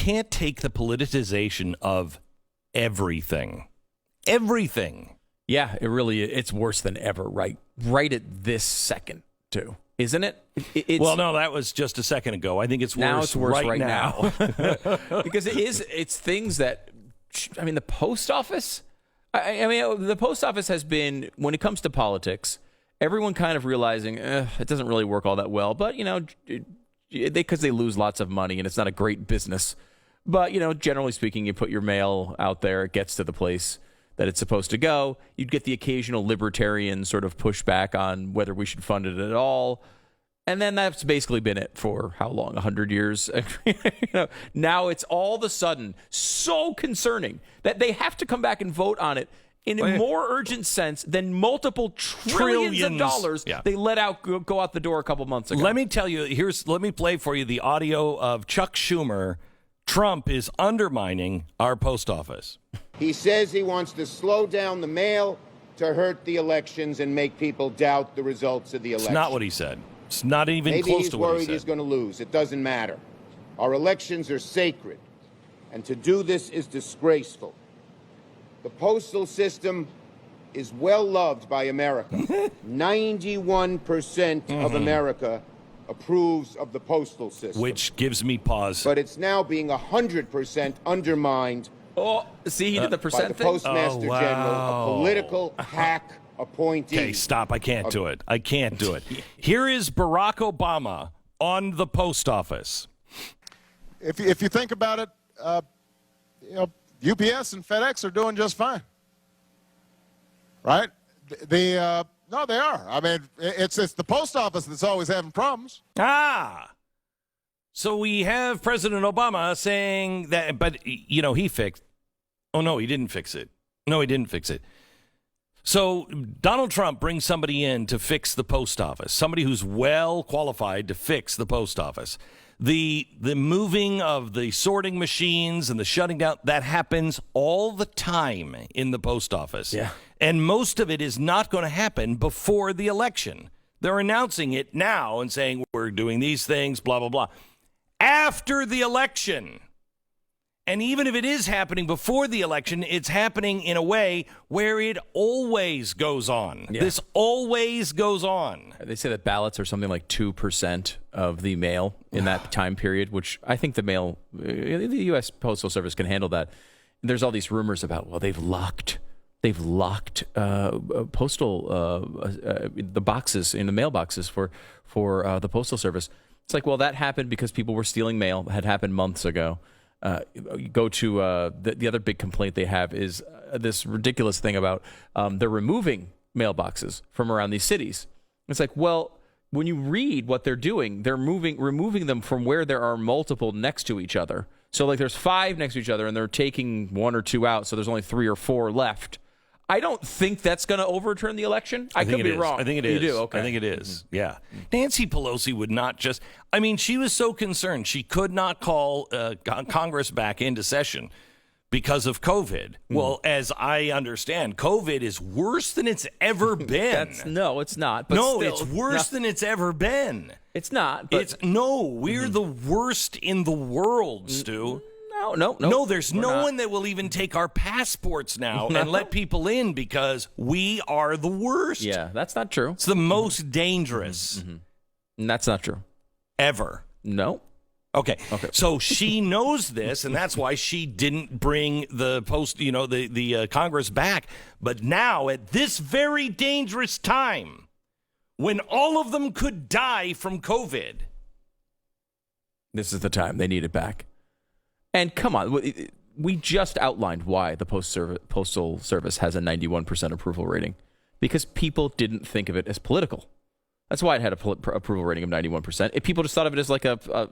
can't take the politicization of everything. Everything. Yeah, it really is. It's worse than ever, right at this second, too. Isn't it? Well, no, that was just a second ago. I think it's worse, now it's worse right now. Because it's things that, I mean, the post office, I mean, the post office has been, when it comes to politics, everyone kind of realizing it doesn't really work all that well, but, because they lose lots of money and it's not a great business. But, generally speaking, you put your mail out there, it gets to the place that it's supposed to go. You'd get the occasional libertarian sort of pushback on whether we should fund it at all. And then that's basically been it for how long? 100 years? Now it's all of a sudden so concerning that they have to come back and vote on it in a more urgent sense than multiple trillions of dollars they let out go out the door a couple months ago. Let me tell you, let me play for you the audio of Chuck Schumer. Trump is undermining our post office. He says he wants to slow down the mail to hurt the elections and make people doubt the results of the election. It's not what he said. It's not even Maybe close to what he said. he's worried he's going to lose. It doesn't matter. Our elections are sacred, and to do this is disgraceful. The postal system is well loved by America. 91% of America approves of the postal system. Which gives me pause. But it's now being 100% undermined. Oh, see, he did the percent by the thing? Postmaster General, a political hack appointee. Okay, stop. I can't do it. I can't do it. Here is Barack Obama on the post office. If you think about it, UPS and FedEx are doing just fine, right? No, they are. I mean, it's the post office that's always having problems. So we have President Obama saying that, but, he fixed. Oh, no, he didn't fix it. No, he didn't fix it. So Donald Trump brings somebody in to fix the post office, somebody who's well qualified to fix the post office. The moving of the sorting machines and the shutting down, that happens all the time in the post office. Yeah. And most of it is not going to happen before the election. They're announcing it now and saying we're doing these things, blah, blah, blah. After the election. And even if it is happening before the election, it's happening in a way where it always goes on. Yeah. This always goes on. They say that ballots are something like 2% of the mail in that time period, which I think the U.S. Postal Service can handle that. There's all these rumors about, well, they've locked postal the boxes in the mailboxes for the Postal Service. It's like, well, that happened because people were stealing mail. It had happened months ago. You go to the other big complaint they have is this ridiculous thing about they're removing mailboxes from around these cities. It's like, well, when you read what they're doing, they're removing them from where there are multiple next to each other. So like there's 5 next to each other and they're taking 1 or 2 out. So there's only 3 or 4 left. I don't think that's going to overturn the election. I could be wrong. I think it is. You do? Okay. I think it is. Mm-hmm. Yeah. Nancy Pelosi would not just, she was so concerned. She could not call Congress back into session because of COVID. Well, as I understand, COVID is worse than it's ever been. No, it's not. But no, still, it's worse than it's ever been. It's not. But we're the worst in the world, Stu. No, there's no one that will even take our passports now and let people in because we are the worst. Yeah, that's not true. It's the most dangerous. And that's not true. Ever. No. Okay. So she knows this, and that's why she didn't bring the the Congress back. But now, at this very dangerous time, when all of them could die from COVID, this is the time they need it back. And come on, we just outlined why the Postal Service has a 91% approval rating. Because people didn't think of it as political. That's why it had a approval rating of 91%. If people just thought of it as like a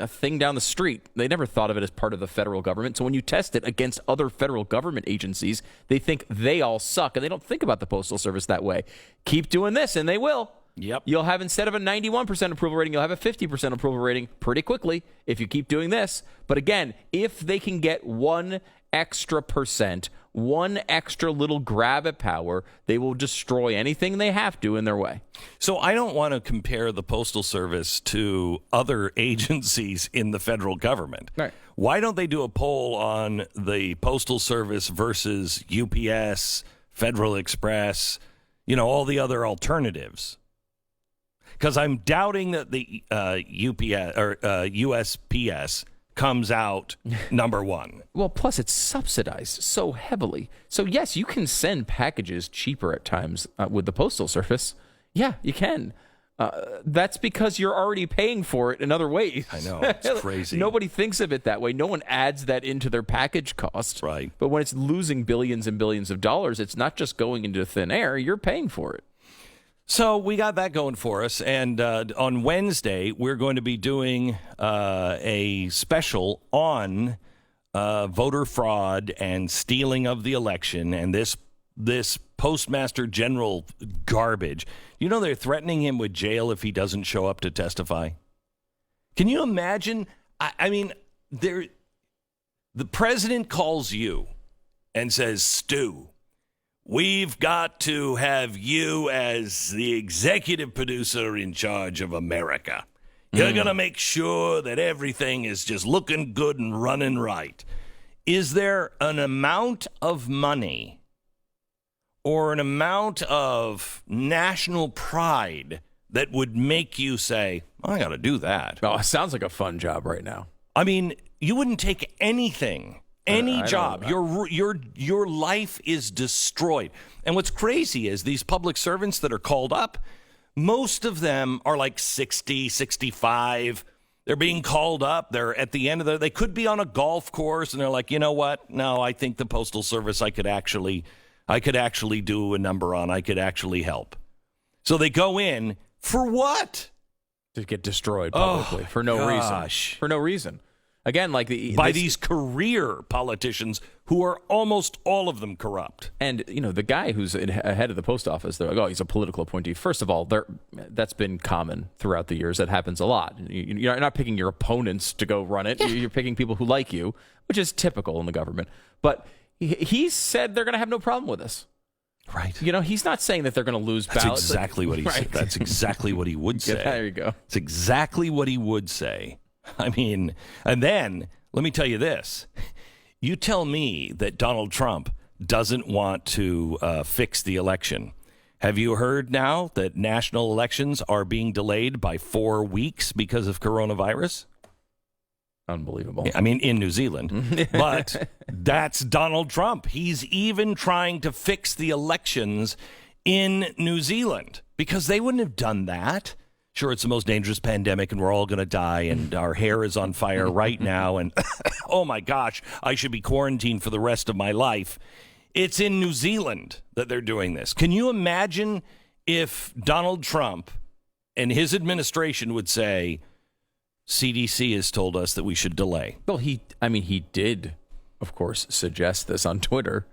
thing down the street. They never thought of it as part of the federal government. So when you test it against other federal government agencies, they think they all suck. And they don't think about the Postal Service that way. Keep doing this, and they will. Yep. You'll have, instead of a 91% approval rating, you'll have a 50% approval rating pretty quickly if you keep doing this. But again, if they can get 1 extra percent, one extra little grab at power, they will destroy anything they have to in their way. So I don't want to compare the Postal Service to other agencies in the federal government. Right. Why don't they do a poll on the Postal Service versus UPS, Federal Express, all the other alternatives? Because I'm doubting that the UPS or USPS comes out number one. Well, plus it's subsidized so heavily. So, yes, you can send packages cheaper at times with the Postal Service. Yeah, you can. That's because you're already paying for it in other ways. I know. It's crazy. Nobody thinks of it that way. No one adds that into their package cost. Right. But when it's losing billions and billions of dollars, it's not just going into thin air. You're paying for it. So we got that going for us. And on Wednesday, we're going to be doing a special on voter fraud and stealing of the election and this Postmaster General garbage. They're threatening him with jail if he doesn't show up to testify. Can you imagine? I mean, the president calls you and says, Stu, we've got to have you as the executive producer in charge of America. You're going to make sure that everything is just looking good and running right. Is there an amount of money or an amount of national pride that would make you say, I got to do that? Oh, it sounds like a fun job right now. I mean, you wouldn't take anything, any job. Your life is destroyed. And what's crazy is these public servants that are called up, most of them are like 60, 65. They're being called up. They're at the end of they could be on a golf course, and they're like, you know what? No, I think the Postal Service I could actually do a number on. I could actually help. So they go in for what? To get destroyed publicly for no reason. For no reason. Again, like these career politicians who are almost all of them corrupt. And, the guy who's head of the post office, they're like, oh, he's a political appointee. First of all, that's been common throughout the years. That happens a lot. You're not picking your opponents to go run it. Yeah. You're picking people who like you, which is typical in the government. But he said they're going to have no problem with this. Right. He's not saying that they're going to lose ballots. That's exactly what he said. That's exactly what he would say. There you go. It's exactly what he would say. I mean, and then let me tell you this. You tell me that Donald Trump doesn't want to fix the election. Have you heard now that national elections are being delayed by 4 weeks because of coronavirus? Unbelievable. I mean, in New Zealand. But that's Donald Trump. He's even trying to fix the elections in New Zealand because they wouldn't have done that. Sure, it's the most dangerous pandemic and we're all going to die and our hair is on fire right now. And oh my gosh, I should be quarantined for the rest of my life. It's in New Zealand that they're doing this. Can you imagine if Donald Trump and his administration would say, CDC has told us that we should delay? Well, he did, of course, suggest this on Twitter.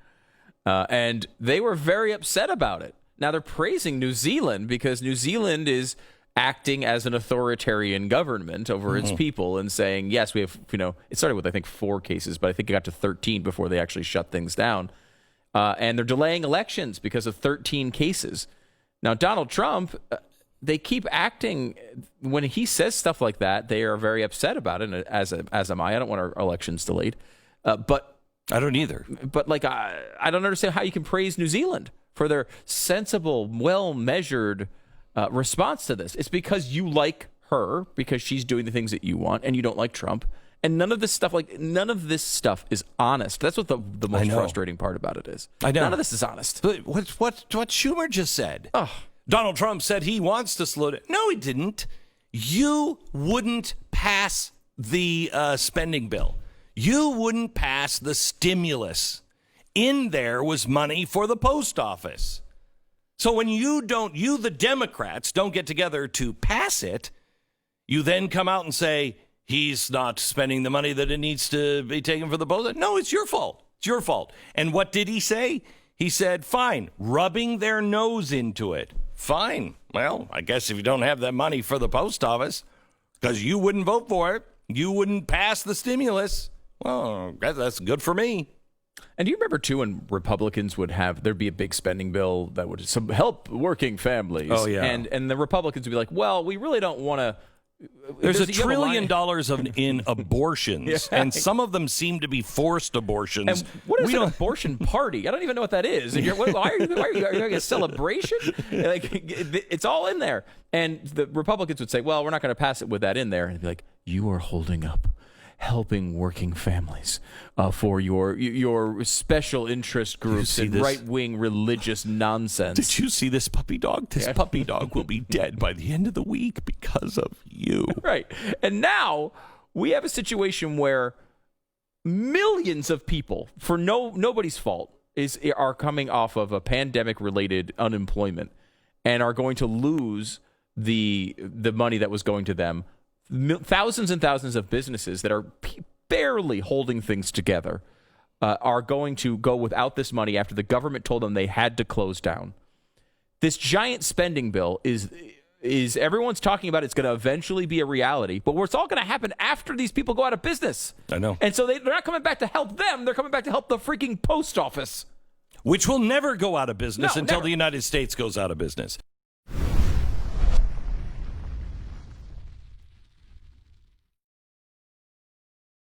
And they were very upset about it. Now they're praising New Zealand because New Zealand is acting as an authoritarian government over its people and saying, yes, we have, it started with, I think, 4 cases, but I think it got to 13 before they actually shut things down. And they're delaying elections because of 13 cases. Now, Donald Trump, they keep acting, when he says stuff like that, they are very upset about it, as am I. I don't want our elections delayed. But I don't either. But I don't understand how you can praise New Zealand for their sensible, well-measured response to this. It's because you like her, because she's doing the things that you want, and you don't like Trump. And none of this stuff is honest. That's what the most frustrating part about it is. I know. None of this is honest. But what Schumer just said. Oh. Donald Trump said he wants to slow down. No, he didn't. You wouldn't pass the spending bill. You wouldn't pass the stimulus. In there was money for the post office. So when you, the Democrats, don't get together to pass it, you then come out and say, he's not spending the money that it needs to be taken for the post office. No, it's your fault. It's your fault. And what did he say? He said, fine, rubbing their nose into it. Fine. Well, I guess if you don't have that money for the post office, because you wouldn't vote for it, you wouldn't pass the stimulus, well, that's good for me. And do you remember, too, when Republicans there'd be a big spending bill that would help working families? Oh, yeah. And the Republicans would be like, well, we really don't want to. There's $1 trillion in abortions, and some of them seem to be forced abortions. And what is an abortion party? I don't even know what that is. And why are you having a celebration? Like, it's all in there. And the Republicans would say, well, we're not going to pass it with that in there. And they'd be like, you are holding up helping working families for your special interest groups and right-wing religious nonsense. Did you see this puppy dog? This puppy dog will be dead by the end of the week because of you. Right. And now we have a situation where millions of people, for nobody's fault, are coming off of a pandemic-related unemployment and are going to lose the money that was going to them. Thousands and thousands of businesses that are barely holding things together are going to go without this money after the government told them they had to close down. This giant spending bill is everyone's talking about it's going to eventually be a reality, but it's all going to happen after these people go out of business. I know. And so they're not coming back to help them. They're coming back to help the freaking post office. Which will never go out of business until never. the United States goes out of business.